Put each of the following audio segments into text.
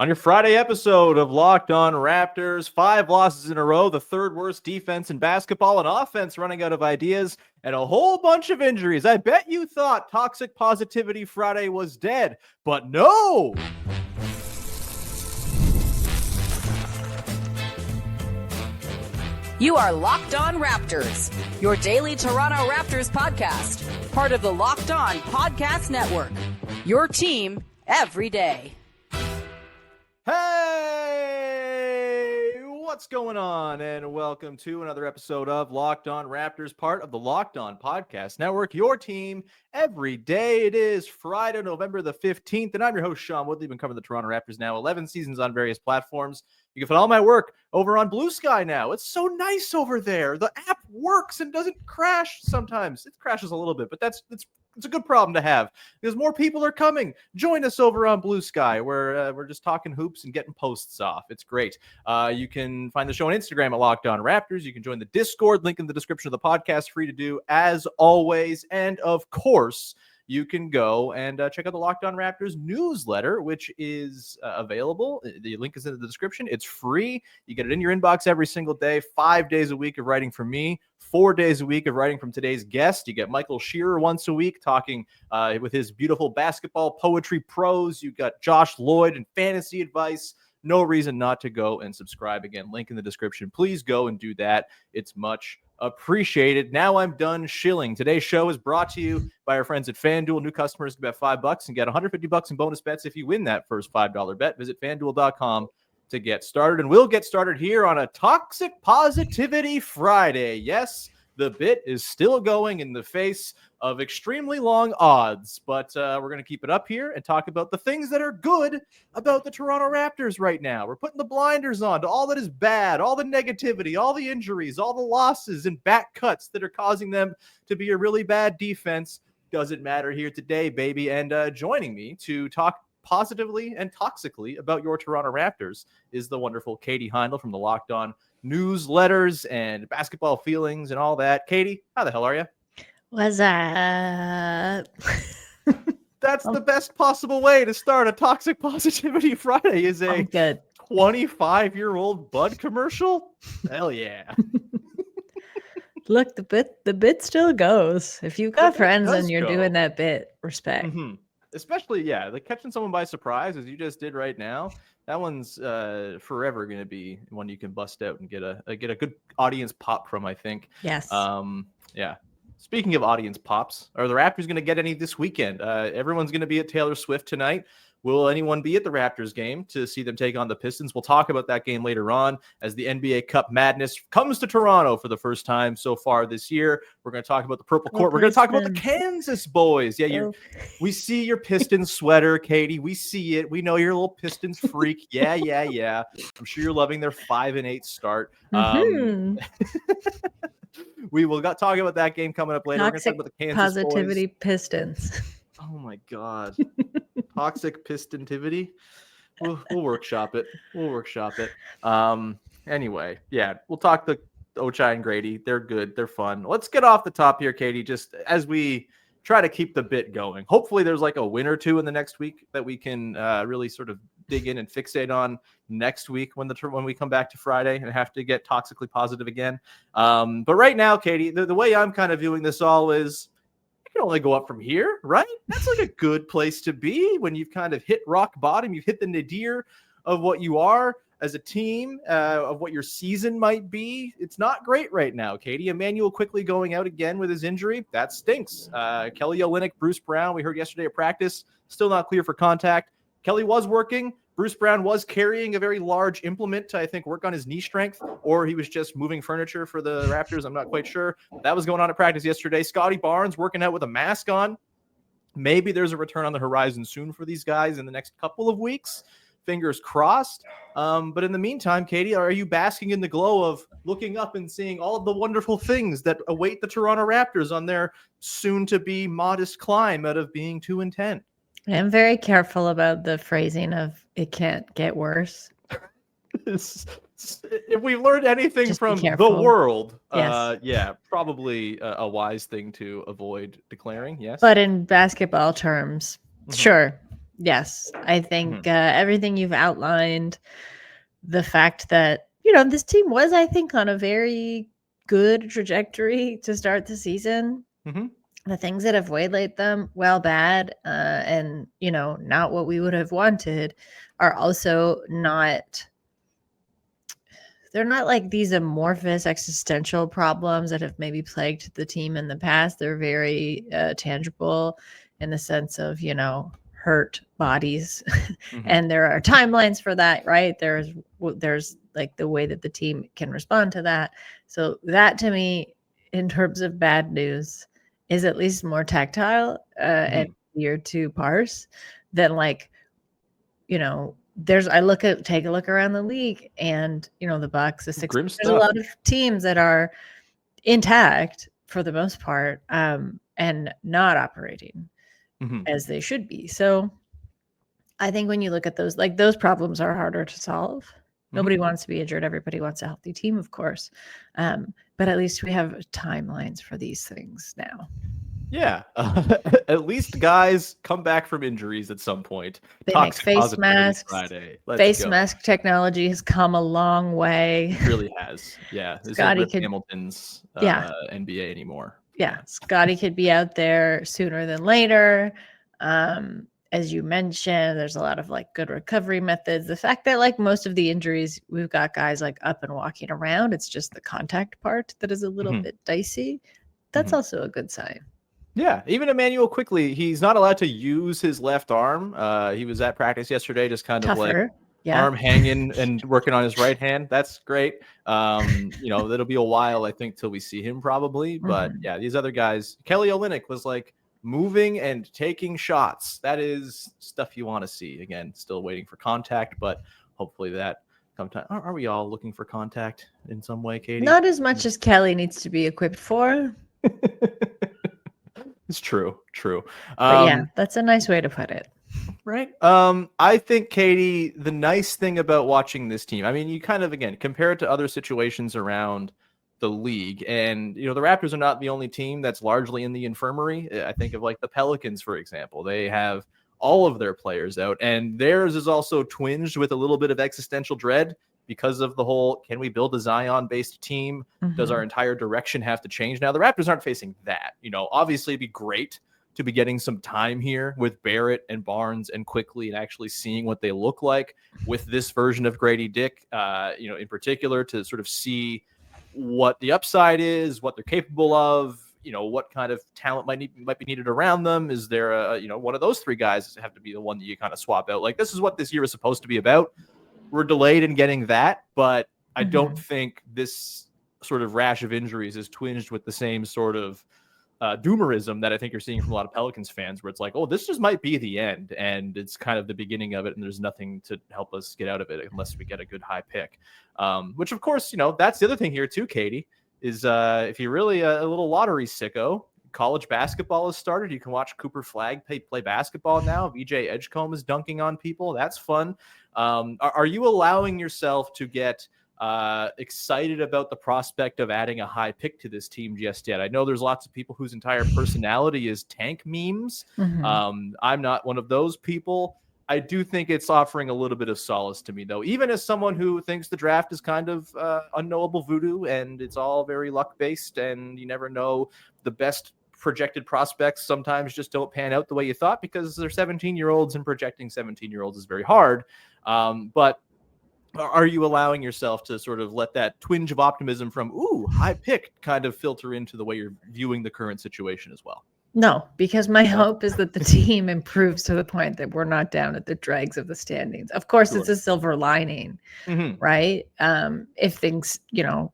On your Friday episode of Locked On Raptors, 5 losses in a row, the third worst defense in basketball, an offense running out of ideas, and a whole bunch of injuries. I bet you thought Toxic Positivity Friday was dead, but no! You are Locked On Raptors, your daily Toronto Raptors podcast, part of the Locked On Podcast Network, your team every day. Hey, what's going on? And welcome to another episode of Locked On Raptors, part of the Locked On Podcast Network, your team every day. It is Friday, November the 15th, and I'm your host, Sean Woodley. Been covering the Toronto Raptors now 11 seasons on various platforms. You can find all my work over on Blue Sky now. It's so nice over there. The app works and doesn't crash sometimes. It crashes a little bit, but it's a good problem to have because more people are coming. Join us over on Blue Sky where we're just talking hoops and getting posts off. It's great. You can find the show on Instagram at Locked On Raptors. You can join the Discord, link in the description of the podcast, free to do as always. And of course, you can go and check out the Locked On Raptors newsletter, which is available. The link is in the description. It's free. You get it in your inbox every single day, 5 days a week of writing from me, 4 days a week of writing from today's guest. You get Michael Shearer once a week talking with his beautiful basketball poetry prose. You got Josh Lloyd and fantasy advice. No reason not to go and subscribe. Again, link in the description. Please go and do that. It's much appreciated. Now I'm done shilling. Today's show is brought to you by our friends at FanDuel. New customers can bet $5 and get $150 in bonus bets if you win that first $5 bet. Visit FanDuel.com to get started. And we'll get started here on a Toxic Positivity Friday. Yes, the bit is still going in the face of extremely long odds, but we're going to keep it up here and talk about the things that are good about the Toronto Raptors right now. We're putting the blinders on to all that is bad, all the negativity, all the injuries, all the losses and back cuts that are causing them to be a really bad defense. Doesn't matter here today, baby. And joining me to talk positively and toxically about your Toronto Raptors is the wonderful Katie Heindl from the Locked On newsletters and basketball feelings and all that. Katie, how the hell are you? What's up? That's the best possible way to start a Toxic Positivity Friday is a 25-year-old Bud commercial. Hell yeah. Look, the bit still goes. If you've got friends and you're doing that bit, respect. Mm-hmm. Especially, like catching someone by surprise as you just did right now. That one's forever going to be one you can bust out and get a good audience pop from, I think. Yes. Yeah. Speaking of audience pops, are the Raptors going to get any this weekend? Everyone's going to be at Taylor Swift tonight. Will anyone be at the Raptors game to see them take on the Pistons? We'll talk about that game later on as the NBA Cup madness comes to Toronto for the first time so far this year. We're going to talk about the Purple Court. We're going to talk about the Kansas boys. Yeah, we see your Pistons sweater, Katie. We see it. We know you're a little Pistons freak. Yeah. I'm sure you're loving their 5-8 start. We will talk about that game coming up later. Toxic We're going to talk about the Kansas Positivity boys. Pistons. Oh my God. Toxic Pistontivity. We'll workshop it. Anyway, yeah, we'll talk the Ochai and Gradey. They're good. They're fun. Let's get off the top here, Katie, just as we try to keep the bit going. Hopefully there's like a win or two in the next week that we can really sort of dig in and fixate on next week when we come back to Friday and have to get toxically positive again. But right now, Katie, the way I'm kind of viewing this all is you can only go up from here, right? That's like a good place to be when you've kind of hit rock bottom. You've hit the nadir of what you are as a team, of what your season might be. It's not great right now, Katie. Immanuel Quickley going out again with his injury. That stinks. Kelly Olynyk, Bruce Brown, we heard yesterday at practice, still not clear for contact. Kelly was working. Bruce Brown was carrying a very large implement to, I think, work on his knee strength, or he was just moving furniture for the Raptors. I'm not quite sure. That was going on at practice yesterday. Scottie Barnes working out with a mask on. Maybe there's a return on the horizon soon for these guys in the next couple of weeks. Fingers crossed. But in the meantime, Katie, are you basking in the glow of looking up and seeing all of the wonderful things that await the Toronto Raptors on their soon-to-be modest climb out of being 2-10? I'm very careful about the phrasing of "it can't get worse." If we've learned anything Just from the world, probably a wise thing to avoid declaring. Yes, but in basketball terms, sure, Yes, I think everything you've outlined, the fact that, this team was, I think, on a very good trajectory to start the season. The things that have waylaid them, bad, and, not what we would have wanted, are also not. They're not like these amorphous existential problems that have maybe plagued the team in the past. They're very tangible in the sense of, hurt bodies. And there are timelines for that, right? There's like the way that the team can respond to that. So that, to me, in terms of bad news, is at least more tactile and easier to parse than like, take a look around the league, and the Bucks, the Sixers, there's a lot of teams that are intact for the most part, and not operating as they should be. So I think when you look at those, like, those problems are harder to solve. Nobody wants to be injured. Everybody wants a healthy team, of course. But at least we have timelines for these things now. Yeah, at least guys come back from injuries at some point. They make face masks. Face mask technology has come a long way. It really has. Yeah, Scottie Hamilton's NBA anymore. Yeah, Scottie could be out there sooner than later. As you mentioned, there's a lot of like good recovery methods. The fact that like most of the injuries, we've got guys like up and walking around. It's just the contact part that is a little bit dicey. That's also a good sign. Yeah, even Immanuel Quickley, he's not allowed to use his left arm. He was at practice yesterday, just kind of like arm hanging and working on his right hand. That's great. It'll be a while, I think, till we see him probably. But yeah, these other guys, Kelly Olynyk was like moving and taking shots. That is stuff you want to see. Again, still waiting for contact, but hopefully that comes time. Are we all looking for contact in some way, Katie? Not as much as Kelly needs to be equipped for. It's true. But yeah, that's a nice way to put it. Right. I think, Katie, the nice thing about watching this team, I mean, you kind of, again, compare it to other situations around the league. And, the Raptors are not the only team that's largely in the infirmary. I think of like the Pelicans, for example. They have all of their players out, and theirs is also twinged with a little bit of existential dread because of the whole, can we build a Zion-based team? Does our entire direction have to change? Now, the Raptors aren't facing that. Obviously, it'd be great to be getting some time here with Barrett and Barnes and Quickley and actually seeing what they look like with this version of Gradey Dick, in particular, to sort of see what the upside is, what they're capable of, what kind of talent might be needed around them. Is there one of those three guys have to be the one that you kind of swap out? Like, this is what this year is supposed to be about. We're delayed in getting that, but I don't think this sort of rash of injuries is twinged with the same sort of doomerism that I think you're seeing from a lot of Pelicans fans, where it's like, oh, this just might be the end, and it's kind of the beginning of it, and there's nothing to help us get out of it unless we get a good high pick. Which, of course, that's the other thing here too, Katie, is if you're really a little lottery sicko, college basketball has started. You can watch Cooper Flagg play basketball now. VJ Edgecombe is dunking on people. That's fun. Are you allowing yourself to get excited about the prospect of adding a high pick to this team just yet? I know there's lots of people whose entire personality is tank memes. I'm not one of those people. I do think it's offering a little bit of solace to me, though, even as someone who thinks the draft is kind of unknowable voodoo and it's all very luck based and you never know. The best projected prospects sometimes just don't pan out the way you thought because they're 17-year-olds, and projecting 17-year-olds is very hard. But are you allowing yourself to sort of let that twinge of optimism from, high pick, kind of filter into the way you're viewing the current situation as well? No, because my hope is that the team improves to the point that we're not down at the dregs of the standings. Of course, it's a silver lining, right? If things,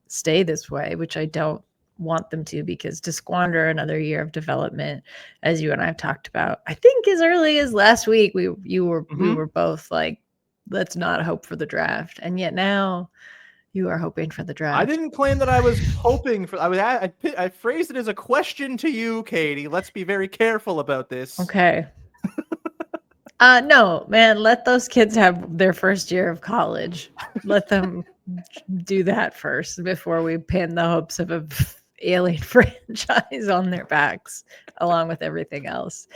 stay this way, which I don't want them to, because to squander another year of development, as you and I have talked about, I think as early as last week, we were both like, let's not hope for the draft. And yet now you are hoping for the draft. I didn't claim that I was hoping for. I phrased it as a question to you, Katie. Let's be very careful about this. Okay. No, man, let those kids have their first year of college. Let them do that first before we pin the hopes of a alien franchise on their backs, along with everything else.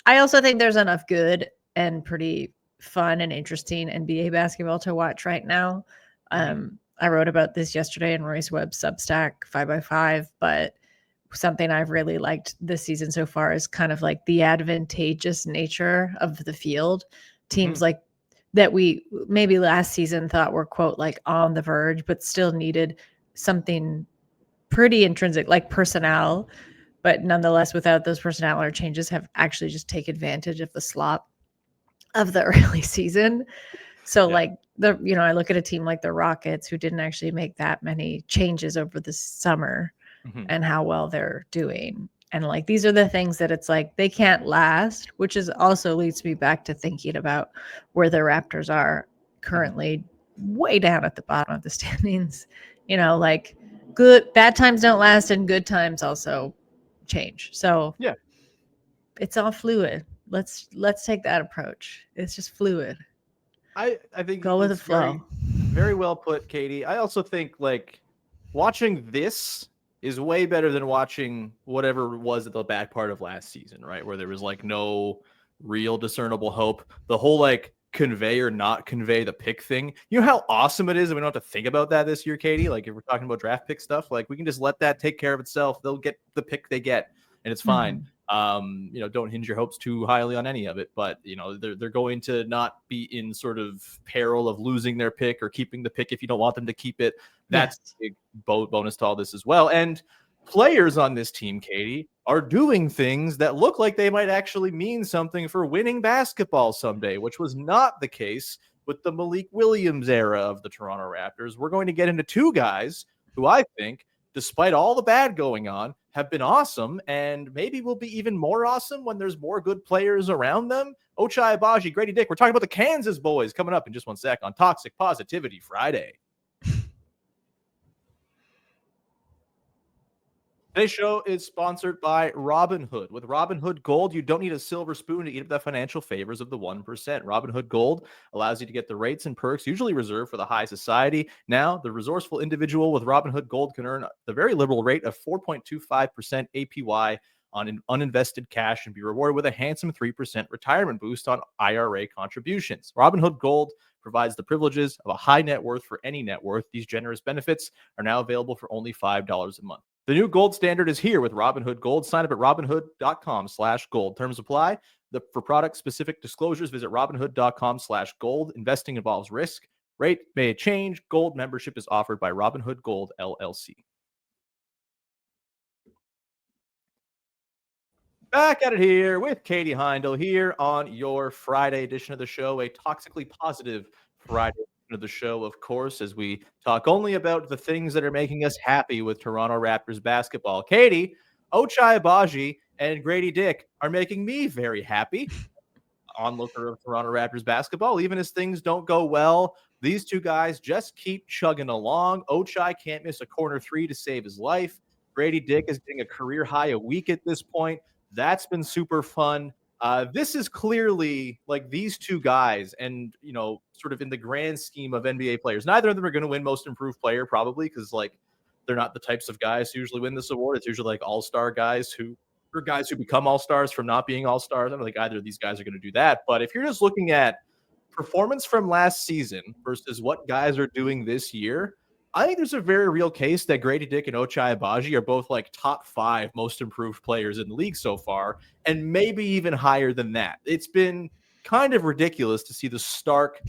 I also think there's enough good and pretty fun and interesting NBA basketball to watch right now. I wrote about this yesterday in Royce Webb's Substack 5x5, but something I've really liked this season so far is kind of like the advantageous nature of the field. Teams like that we maybe last season thought were, quote, like on the verge, but still needed something pretty intrinsic, like personnel, but nonetheless, without those personnel or changes, have actually just take advantage of the slop of the early season. So like I look at a team like the Rockets, who didn't actually make that many changes over the summer, and how well they're doing. And like, these are the things that it's like, they can't last, which is also leads me back to thinking about where the Raptors are currently, way down at the bottom of the standings. Like bad times don't last, and good times also change. So yeah, it's all fluid. Let's take that approach. It's just fluid. I think go with the flow. Very well put, Katie. I also think like watching this is way better than watching whatever was at the back part of last season, right? Where there was like no real discernible hope. The whole like convey or not convey the pick thing. You know how awesome it is that we don't have to think about that this year, Katie? Like if we're talking about draft pick stuff, like we can just let that take care of itself. They'll get the pick they get and it's fine. Don't hinge your hopes too highly on any of it, but they're going to not be in sort of peril of losing their pick or keeping the pick if you don't want them to keep it. That's a big bonus to all this as well. And players on this team, Katie, are doing things that look like they might actually mean something for winning basketball someday, which was not the case with the Malik Williams era of the Toronto Raptors. We're going to get into two guys who I think, despite all the bad going on, have been awesome and maybe will be even more awesome when there's more good players around them. Ochai Agbaji, Gradey Dick. We're talking about the Kansas boys coming up in just 1 sec on Toxic Positivity Friday. Today's show is sponsored by Robinhood. With Robinhood Gold, you don't need a silver spoon to eat up the financial favors of the 1%. Robinhood Gold allows you to get the rates and perks usually reserved for the high society. Now, the resourceful individual with Robinhood Gold can earn the very liberal rate of 4.25% APY on uninvested cash and be rewarded with a handsome 3% retirement boost on IRA contributions. Robinhood Gold provides the privileges of a high net worth for any net worth. These generous benefits are now available for only $5 a month. The new gold standard is here with Robinhood Gold. Sign up at robinhood.com/gold. Terms apply. For product-specific disclosures, visit robinhood.com/gold. Investing involves risk. Rate may change. Gold membership is offered by Robinhood Gold, LLC. Back at it here with Katie Heindl here on your Friday edition of the show, a toxically positive Friday of the show, of course, as we talk only about the things that are making us happy with Toronto Raptors basketball. Katie, Ochai Agbaji, and Gradey Dick are making me very happy. Onlooker of Toronto Raptors basketball, even as things don't go well, these two guys just keep chugging along. Ochai can't miss a corner three to save his life. Gradey Dick is getting a career high a week at this point. That's been super fun. This is clearly like these two guys and, sort of in the grand scheme of NBA players, neither of them are going to win most improved player probably because like they're not the types of guys who usually win this award. It's usually like all-star guys or guys who become all-stars from not being all-stars. I don't think either of these guys are going to do that. But if you're just looking at performance from last season versus what guys are doing this year, I think there's a very real case that Gradey Dick and Ochai Agbaji are both like top 5 most improved players in the league so far, and maybe even higher than that. It's been kind of ridiculous to see the stark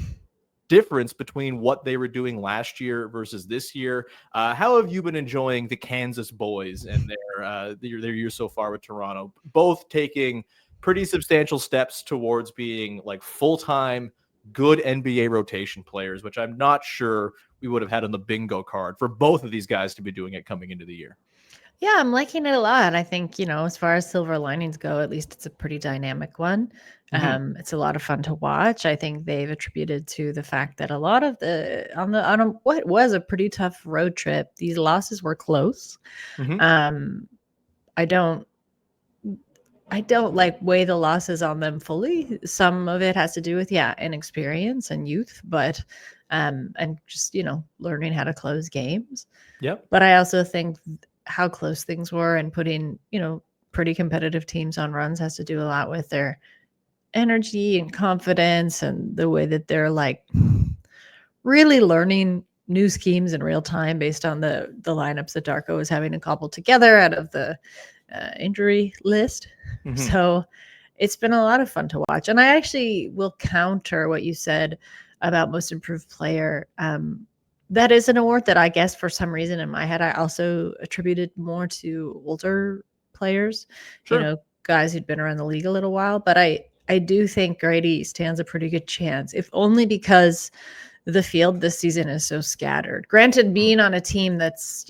difference between what they were doing last year versus this year. How have you been enjoying the Kansas boys and their year so far with Toronto, both taking pretty substantial steps towards being like full-time good NBA rotation players, which I'm not sure we would have had on the bingo card for both of these guys to be doing it coming into the year. Yeah, I'm liking it a lot. I think, as far as silver linings go, at least it's a pretty dynamic one. It's a lot of fun to watch. I think they've attributed to the fact that a lot of on what was a pretty tough road trip, these losses were close. I don't like weigh the losses on them fully. Some of it has to do with inexperience and youth, but and just learning how to close games. Yep. But I also think how close things were and putting pretty competitive teams on runs has to do a lot with their energy and confidence and the way that they're like really learning new schemes in real time based on the lineups that Darko is having to cobble together out of the injury list. Mm-hmm. So it's been a lot of fun to watch. And I actually will counter what you said about most improved player. That is an award that I guess for some reason in my head, I also attributed more to older players, sure. Guys who'd been around the league a little while. But I do think Gradey stands a pretty good chance, if only because the field this season is so scattered. Granted, being on a team that's,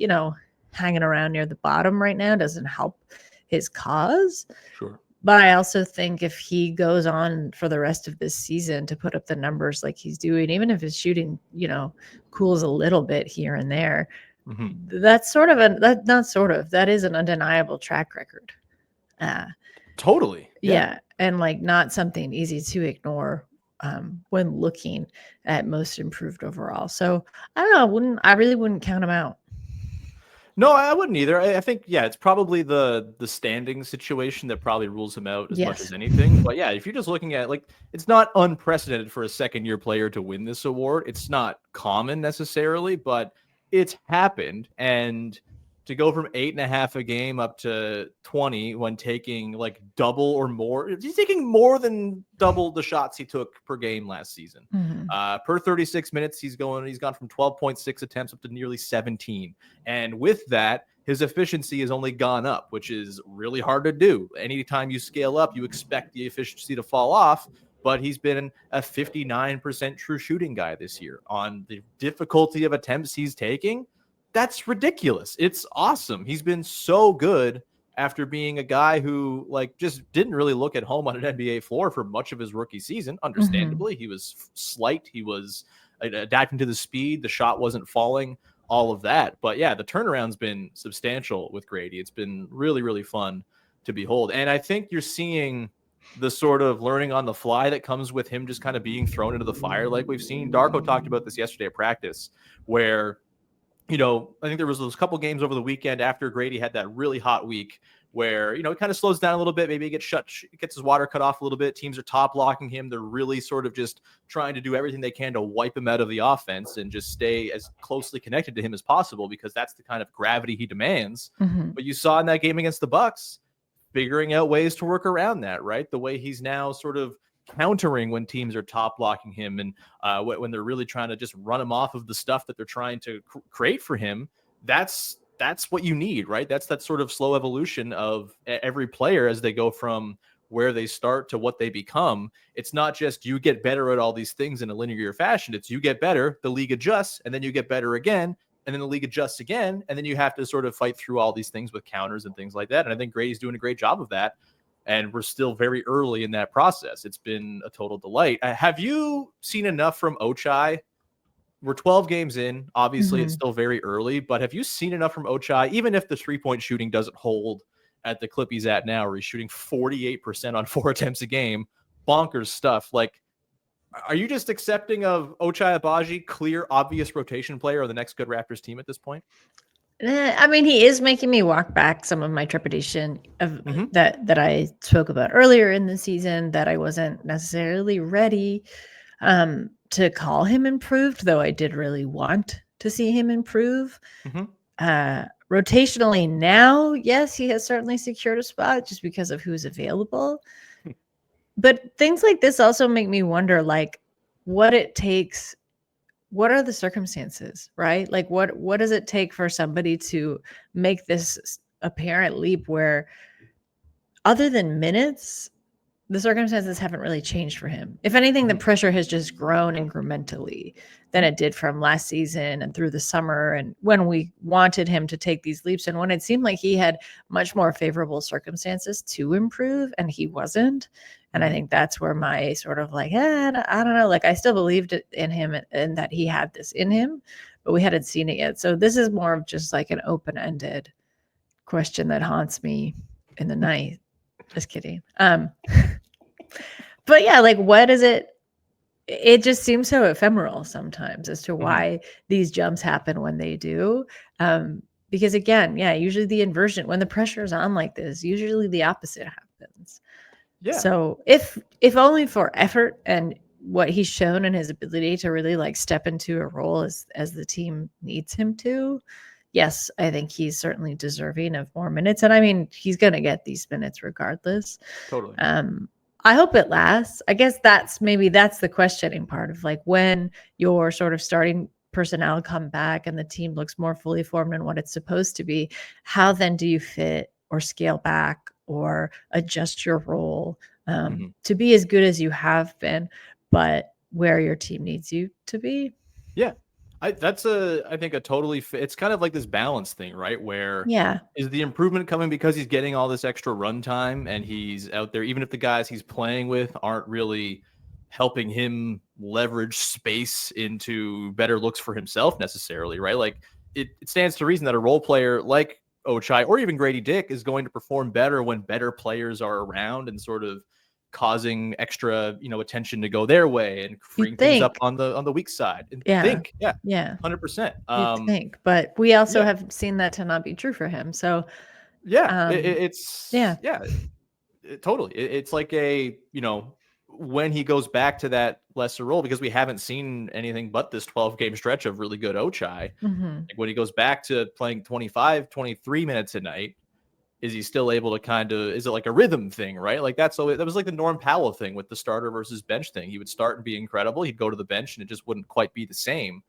hanging around near the bottom right now doesn't help his cause. Sure. But I also think if he goes on for the rest of this season to put up the numbers like he's doing, even if his shooting, cools a little bit here and there, that's that is an undeniable track record. Totally. Yeah. And like not something easy to ignore when looking at most improved overall. So I don't know. I really wouldn't count him out. No, I wouldn't either. I think, it's probably the standing situation that probably rules him out as much as anything. But if you're just looking at it's not unprecedented for a second-year player to win this award. It's not common necessarily, but it's happened. And to go from 8.5 a game up to 20 when taking double or more, he's taking more than double the shots he took per game last season. Per 36 minutes, he's gone from 12.6 attempts up to nearly 17. And with that, his efficiency has only gone up, which is really hard to do. Anytime you scale up, you expect the efficiency to fall off. But he's been a 59% true shooting guy this year. On the difficulty of attempts he's taking, that's ridiculous. It's awesome. He's been so good after being a guy who just didn't really look at home on an NBA floor for much of his rookie season. Understandably, he was slight. He was adapting to the speed. The shot wasn't falling, all of that. But the turnaround's been substantial with Gradey. It's been really, really fun to behold. And I think you're seeing the sort of learning on the fly that comes with him just kind of being thrown into the fire like we've seen. Darko talked about this yesterday at practice where I think there was those couple games over the weekend after Gradey had that really hot week where, it kind of slows down a little bit. Maybe he gets his water cut off a little bit. Teams are top blocking him. They're really sort of just trying to do everything they can to wipe him out of the offense and just stay as closely connected to him as possible because that's the kind of gravity he demands. But you saw in that game against the Bucks, figuring out ways to work around that, right? The way he's now sort of countering when teams are top blocking him and when they're really trying to just run him off of the stuff that they're trying to create for him. That's what you need, right? That's that sort of slow evolution of every player as they go from where they start to what they become. It's not just you get better at all these things in a linear fashion. It's you get better, the league adjusts, and then you get better again, and then the league adjusts again, and then you have to sort of fight through all these things with counters and things like that. And I think Grady's doing a great job of that. And we're still very early in that process. It's been a total delight. Have you seen enough from Ochai? We're 12 games in. Obviously, it's still very early. But have you seen enough from Ochai, even if the three-point shooting doesn't hold at the clip he's at now, where he's shooting 48% on 4 attempts a game? Bonkers stuff. Are you just accepting of Ochai Agbaji, clear, obvious rotation player of the next good Raptors team at this point? I mean, he is making me walk back some of my trepidation of that I spoke about earlier in the season, that I wasn't necessarily ready to call him improved, though I did really want to see him improve. Rotationally now, yes, he has certainly secured a spot just because of who's available. But things like this also make me wonder, what it takes. What are the circumstances, right? What does it take for somebody to make this apparent leap where, other than minutes, the circumstances haven't really changed for him? If anything, the pressure has just grown incrementally than it did from last season and through the summer, and when we wanted him to take these leaps and when it seemed like he had much more favorable circumstances to improve and he wasn't. And I think that's where my sort of I don't know, I still believed in him and that he had this in him, but we hadn't seen it yet. So this is more of just an open-ended question that haunts me in the night. Just kidding. But yeah, what is it? It just seems so ephemeral sometimes as to why these jumps happen when they do. Because again, usually the inversion, when the pressure is on like this, usually the opposite happens. Yeah. So if only for effort and what he's shown and his ability to really like step into a role as the team needs him to, yes, I think he's certainly deserving of more minutes. And I mean, he's going to get these minutes regardless. Totally. I hope it lasts. I guess that's the questioning part of like when your sort of starting personnel come back and the team looks more fully formed in what it's supposed to be. How then do you fit or scale back or adjust your role to be as good as you have been, but where your team needs you to be? Yeah. I think a totally it's kind of like this balance thing, right? Where is the improvement coming because he's getting all this extra run time and he's out there, even if the guys he's playing with aren't really helping him leverage space into better looks for himself necessarily, right? Like it stands to reason that a role player like Ochai or even Gradey Dick is going to perform better when better players are around and sort of causing extra, attention to go their way and freeing things up on the weak side. And 100%. You'd think, but we also have seen that to not be true for him. So totally. It's like when he goes back to that lesser role, because we haven't seen anything but this 12-game stretch of really good Ochai. Like when he goes back to playing 25, 23 minutes a night, is he still able to is it like a rhythm thing, right? Like that was like the Norm Powell thing with the starter versus bench thing. He would start and be incredible. He'd go to the bench and it just wouldn't quite be the same.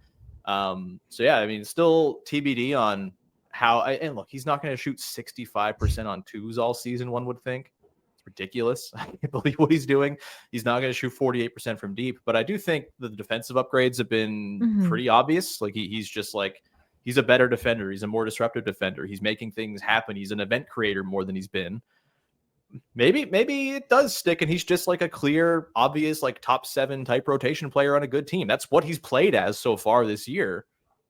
Still TBD on how, and look, he's not going to shoot 65% on twos all season, one would think. It's ridiculous. I can't believe what he's doing. He's not going to shoot 48% from deep, but I do think the defensive upgrades have been pretty obvious. Like he's just like, he's a better defender. He's a more disruptive defender. He's making things happen. He's an event creator more than he's been. Maybe it does stick, and he's just like a clear, obvious, like top 7 type rotation player on a good team. That's what he's played as so far this year.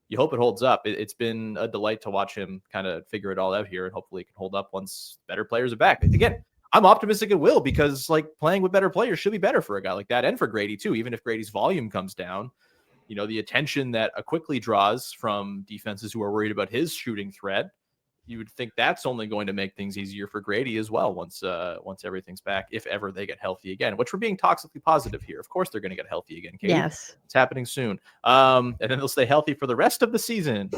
You hope it holds up. It's been a delight to watch him kind of figure it all out here, and hopefully it can hold up once better players are back. Again, I'm optimistic it will, because like playing with better players should be better for a guy like that and for Gradey too, even if Grady's volume comes down. The attention that a Quickley draws from defenses who are worried about his shooting threat, you would think that's only going to make things easier for Gradey as well once everyth's back, if ever they get healthy again, which we're being toxically positive here. Of course they're going to get healthy again, Katie. Yes. It's happening soon. And then they'll stay healthy for the rest of the season.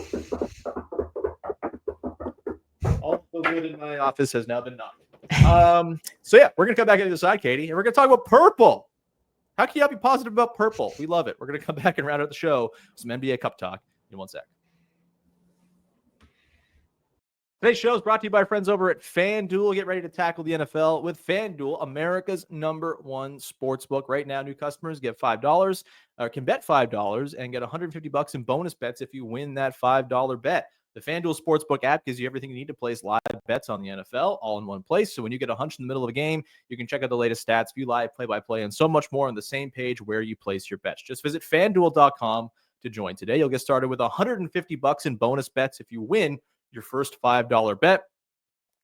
All the wood in my office has now been knocked. We're going to come back into the side, Katie, and we're going to talk about purple. How can you not be positive about purple? We love it. We're going to come back and round out the show with some NBA Cup talk in one sec. Today's show is brought to you by friends over at FanDuel. Get ready to tackle the NFL with FanDuel, America's #1 sportsbook. Right now, new customers get $5 or can bet $5 and get $150 in bonus bets if you win that $5 bet. The FanDuel Sportsbook app gives you everything you need to place live bets on the NFL all in one place. So when you get a hunch in the middle of a game, you can check out the latest stats, view live play-by-play, and so much more on the same page where you place your bets. Just visit FanDuel.com to join today. You'll get started with $150 in bonus bets if you win your first $5 bet.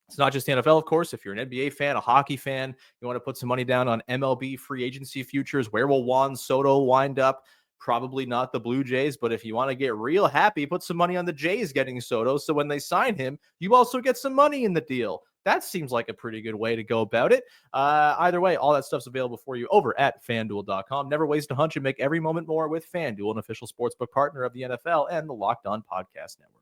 It's not just the NFL, of course. If you're an NBA fan, a hockey fan, you want to put some money down on MLB free agency futures. Where will Juan Soto wind up? Probably not the Blue Jays, but if you want to get real happy, put some money on the Jays getting Soto. So when they sign him, you also get some money in the deal. That seems like a pretty good way to go about it. Either way, all that stuff's available for you over at FanDuel.com. Never waste a hunch and make every moment more with FanDuel, an official sportsbook partner of the NFL and the Locked On Podcast Network.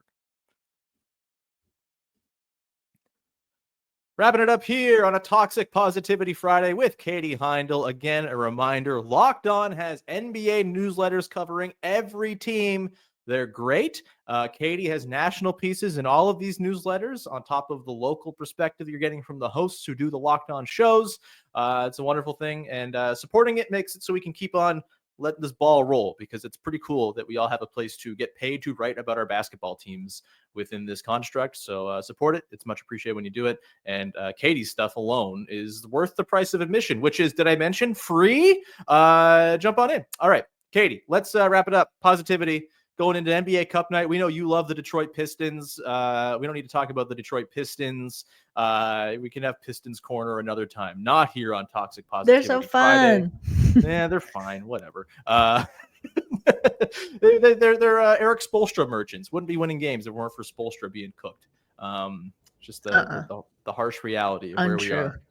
Wrapping it up here on a Toxic Positivity Friday with Katie Heindl. Again, a reminder, Locked On has NBA newsletters covering every team. They're great. Katie has national pieces in all of these newsletters on top of the local perspective you're getting from the hosts who do the Locked On shows. It's a wonderful thing, and supporting it makes it so we can keep on letting this ball roll, because it's pretty cool that we all have a place to get paid to write about our basketball teams within this construct. So support it. It's much appreciated when you do it. And Katie's stuff alone is worth the price of admission, which is, did I mention, free? Jump on in. All right, Katie, let's wrap it up. Positivity going into NBA Cup night. We know you love the Detroit Pistons. We don't need to talk about the Detroit Pistons. We can have Pistons Corner another time. Not here on Toxic Positivity. They're so fun. Yeah, they're fine. Whatever. They're Eric Spoelstra merchants. Wouldn't be winning games if it weren't for Spoelstra being cooked. Just the harsh reality of where we are.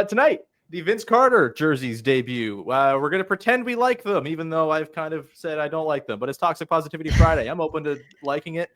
Tonight, the Vince Carter jerseys debut. We're going to pretend we like them, even though I've kind of said I don't like them. But it's Toxic Positivity Friday. I'm open to liking it.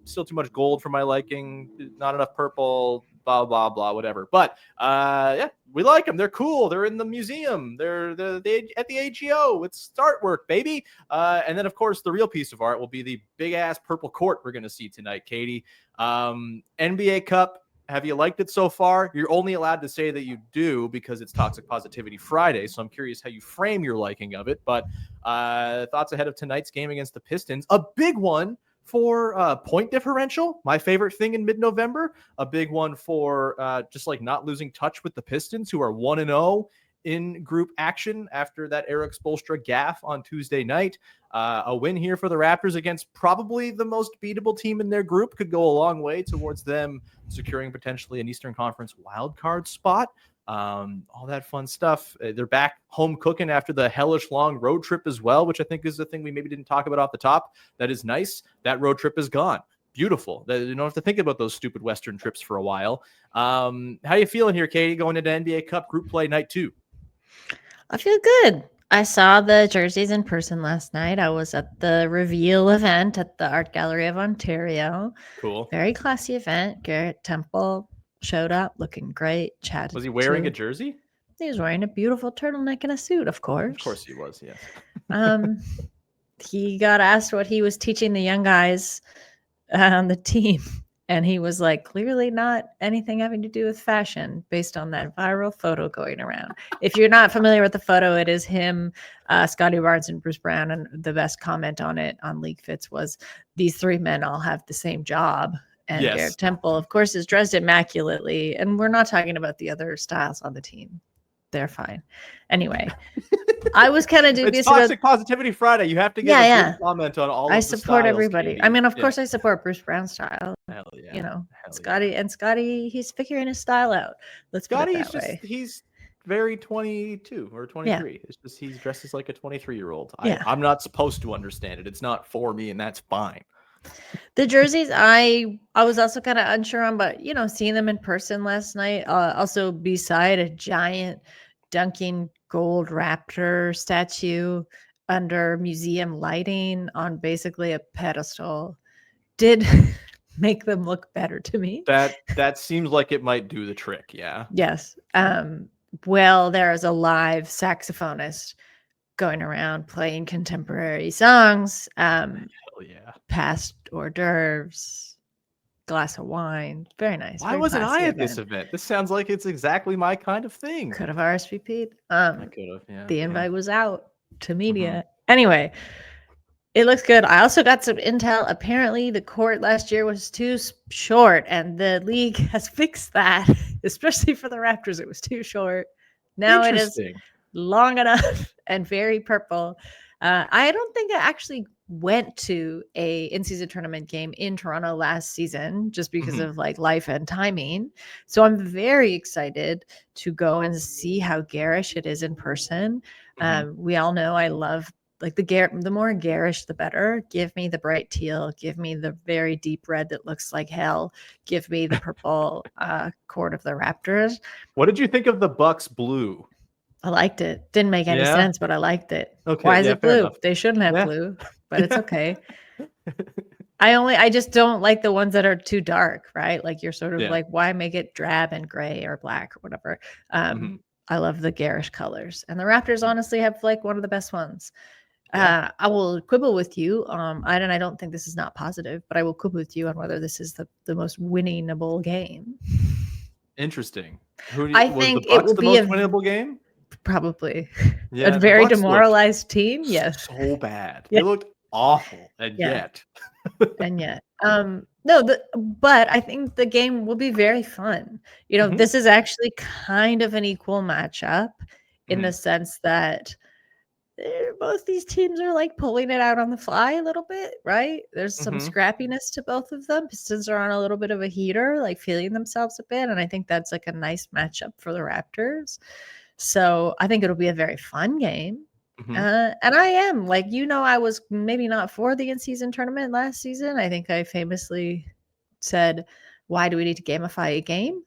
Still too much gold for my liking. Not enough purple. Blah, blah, blah, whatever. But, yeah, we like them. They're cool. They're in the museum. They're at the AGO. It's artwork, baby. And then, of course, the real piece of art will be the big-ass purple court we're going to see tonight, Katie. NBA Cup. Have you liked it so far? You're only allowed to say that you do because it's Toxic Positivity Friday. So I'm curious how you frame your liking of it. But thoughts ahead of tonight's game against the Pistons. A big one for point differential. My favorite thing in mid-November. A big one for just like not losing touch with the Pistons, who are 1-0 in group action after that Eric Spoelstra gaffe on Tuesday night. A win here for the Raptors against probably the most beatable team in their group could go a long way towards them securing potentially an Eastern Conference wildcard spot. All that fun stuff. They're back home cooking after the hellish long road trip as well, which I think is the thing we maybe didn't talk about off the top. That is nice. That road trip is gone. Beautiful. You don't have to think about those stupid Western trips for a while. How you feeling here, Katie, going into NBA Cup group play night 2? I feel good. I saw the jerseys in person last night. I was at the reveal event at the Art Gallery of Ontario. Cool. Very classy event. Garrett Temple showed up looking great. Chatted. Was he wearing a jersey? He was wearing a beautiful turtleneck and a suit, of course. Of course he was, yes. He got asked what he was teaching the young guys on the team. And he was like, clearly not anything having to do with fashion based on that viral photo going around. If you're not familiar with the photo, it is him, Scottie Barnes, and Bruce Brown. And the best comment on it on League Fits was, these 3 men all have the same job. And yes. Garrett Temple, of course, is dressed immaculately. And we're not talking about the other styles on the team. They're fine. Anyway, I was kind of dubious. It's Toxic Positivity Friday. You have to give a good comment on all of the styles. I support everybody. Katie. I mean, of course, I support Bruce Brown's style. Hell yeah. You know, Scottie, he's figuring his style out. Let's put it that way. He's very 22 or 23. Yeah. It's just he's dressed as like a 23-year-old. Yeah. I'm not supposed to understand it. It's not for me, and that's fine. The jerseys, I was also kind of unsure on, but seeing them in person last night, also beside a giant dunking gold raptor statue under museum lighting on basically a pedestal, did make them look better to me. That seems like it might do the trick. Yeah. Yes. Well, there is a live saxophonist going around playing contemporary songs. Hell yeah. Past hors d'oeuvres, glass of wine. Very nice. Why wasn't I at this event? This sounds like it's exactly my kind of thing. Could have RSVP'd. I could have, yeah. The invite was out to media. Mm-hmm. Anyway, it looks good. I also got some intel. Apparently, the court last year was too short, and the league has fixed that, especially for the Raptors. It was too short. Now it is long enough and very purple. I don't think I actually went to a in-season tournament game in Toronto last season just because of like life and timing. So I'm very excited to go and see how garish it is in person. We all know I love like the more garish, the better. Give me the bright teal. Give me the very deep red that looks like hell. Give me the purple court of the Raptors. What did you think of the Bucks blue? I liked it. Didn't make any sense, but I liked it. Okay, why is it blue? Enough. They shouldn't have blue, but it's okay. I just don't like the ones that are too dark, right? Like you're sort of like, why make it drab and gray or black or whatever? I love the garish colors. And the Raptors honestly have like one of the best ones. I will quibble with you. I don't think this is not positive, but I will quibble with you on whether this is the most winnable game. Interesting. I think it will be the most winnable game. Probably a very demoralized team. Yes, so bad. They looked awful, and yet, but I think the game will be very fun. This is actually kind of an equal matchup in the sense that both these teams are like pulling it out on the fly a little bit, right? There's some scrappiness to both of them. Pistons are on a little bit of a heater, like feeling themselves a bit, and I think that's like a nice matchup for the Raptors. So I think it'll be a very fun game. And I am like, I was maybe not for the in-season tournament last season. I think I famously said, why do we need to gamify a game?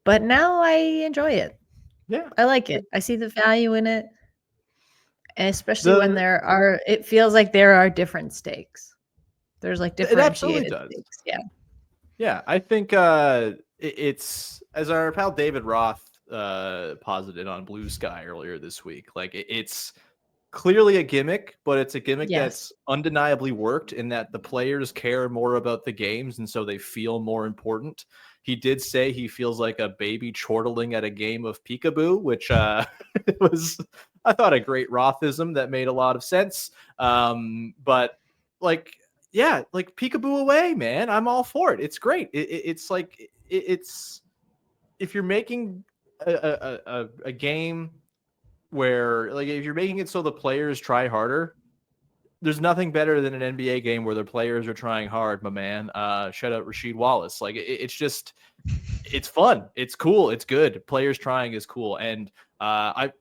But now I enjoy it. Yeah. I like it. I see the value in it. And especially when it feels like there are different stakes. There's like differentiated stakes. Yeah. Yeah. I think it's, as our pal David Roth posited on Blue Sky earlier this week, like it's clearly a gimmick, but it's a gimmick that's undeniably worked in that the players care more about the games, and so they feel more important. He did say he feels like a baby chortling at a game of peekaboo, which was, I thought, a great Rothism that made a lot of sense. But like, yeah, like peekaboo away, man. I'm all for it. It's great. It's like, it's, if you're making a game where, like, if you're making it so the players try harder, there's nothing better than an NBA game where the players are trying hard, my man. Shout out Rasheed Wallace. Like, it's just, it's fun. It's cool. It's good. Players trying is cool. And can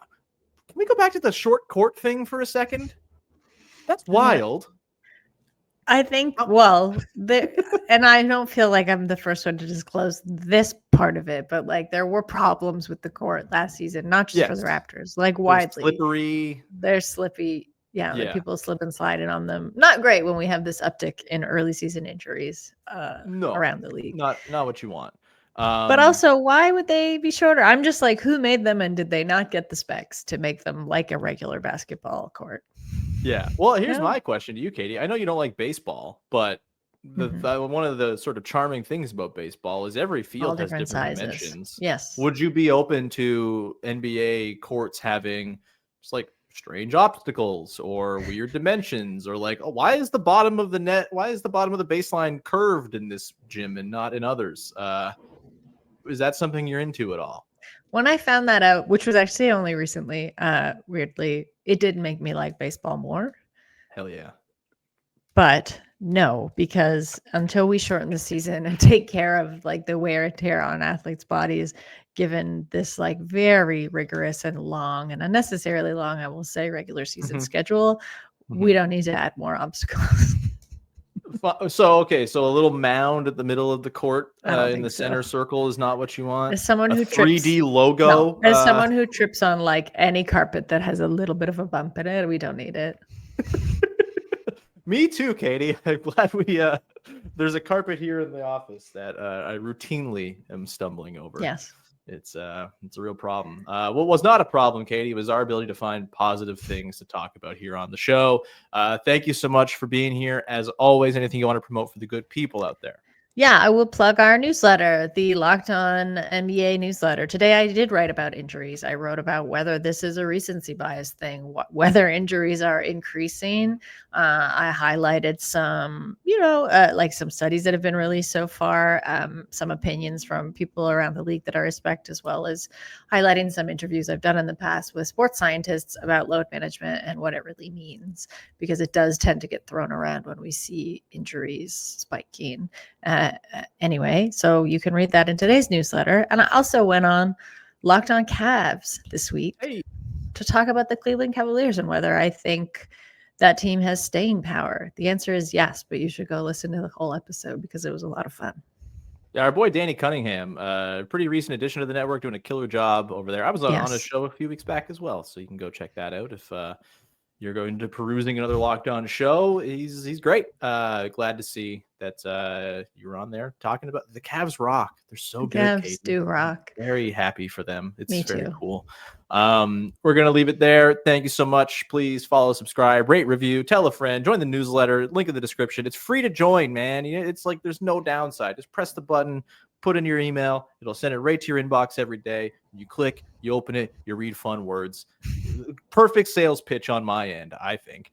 we go back to the short court thing for a second? That's wild. I think, and I don't feel like I'm the first one to disclose this part of it, but like there were problems with the court last season, not just for the Raptors, like widely. Slippery. They're slippy. Yeah, like people slip and sliding on them. Not great when we have this uptick in early season injuries around the league. Not what you want. But also, why would they be shorter? I'm just like, who made them, and did they not get the specs to make them like a regular basketball court? Yeah. Well, here's my question to you, Katie. I know you don't like baseball, but one of the sort of charming things about baseball is every field has different sizes. Dimensions. Yes. Would you be open to NBA courts having just like strange obstacles or weird dimensions, or like, why is the bottom of the net, why is the bottom of the baseline curved in this gym and not in others? Is that something you're into at all? When I found that out, which was actually only recently, weirdly, it did make me like baseball more. Hell yeah. But no, because until we shorten the season and take care of like the wear and tear on athletes' bodies, given this like very rigorous and long and unnecessarily long, I will say, regular season schedule, we don't need to add more obstacles. So a little mound at the middle of the court in the center circle is not what you want. As someone who 3D logo. As someone who trips on like any carpet that has a little bit of a bump in it, we don't need it. Me too, Katie. I'm glad we there's a carpet here in the office that I routinely am stumbling over. Yes. It's a real problem. What was not a problem, Katie, was our ability to find positive things to talk about here on the show. Thank you so much for being here. As always, anything you want to promote for the good people out there? Yeah, I will plug our newsletter, the Locked On NBA newsletter. Today, I did write about injuries. I wrote about whether this is a recency bias thing, whether injuries are increasing. I highlighted some, like some studies that have been released so far, some opinions from people around the league that I respect, as well as highlighting some interviews I've done in the past with sports scientists about load management and what it really means, because it does tend to get thrown around when we see injuries spiking. Anyway, so you can read that in today's newsletter. And I also went on Locked On Cavs this week to talk about the Cleveland Cavaliers and whether I think that team has staying power. The answer is yes, but you should go listen to the whole episode because it was a lot of fun. Yeah, our boy Danny Cunningham, pretty recent addition to the network, doing a killer job over there. I was on a show a few weeks back as well, so you can go check that out if you're going to perusing another Locked On show. He's great. Glad to see that you were on there talking about the Cavs rock. They're so good. Cavs do rock. Very happy for them. It's Me very too. cool. We're going to leave it there. Thank you so much. Please follow, subscribe, rate, review, tell a friend, join the newsletter, link in the description. It's free to join, man. It's like there's no downside. Just press the button, put in your email. It'll send it right to your inbox every day. You click, you open it, you read fun words. Perfect sales pitch on my end, I think.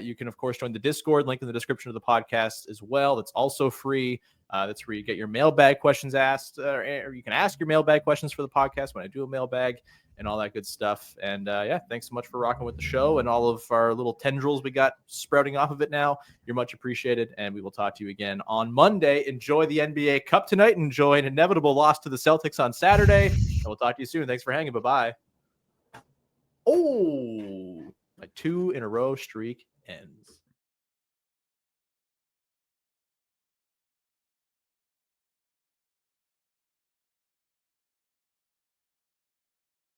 You can, of course, join the Discord, link in the description of the podcast as well. That's also free. That's where you get your mailbag questions asked, or you can ask your mailbag questions for the podcast when I do a mailbag and all that good stuff. And thanks so much for rocking with the show and all of our little tendrils we got sprouting off of it now. You're much appreciated, and we will talk to you again on Monday. Enjoy the NBA Cup tonight. Enjoy an inevitable loss to the Celtics on Saturday, and we'll talk to you soon. Thanks for hanging. Bye-bye. Oh. 2-in-a-row streak ends.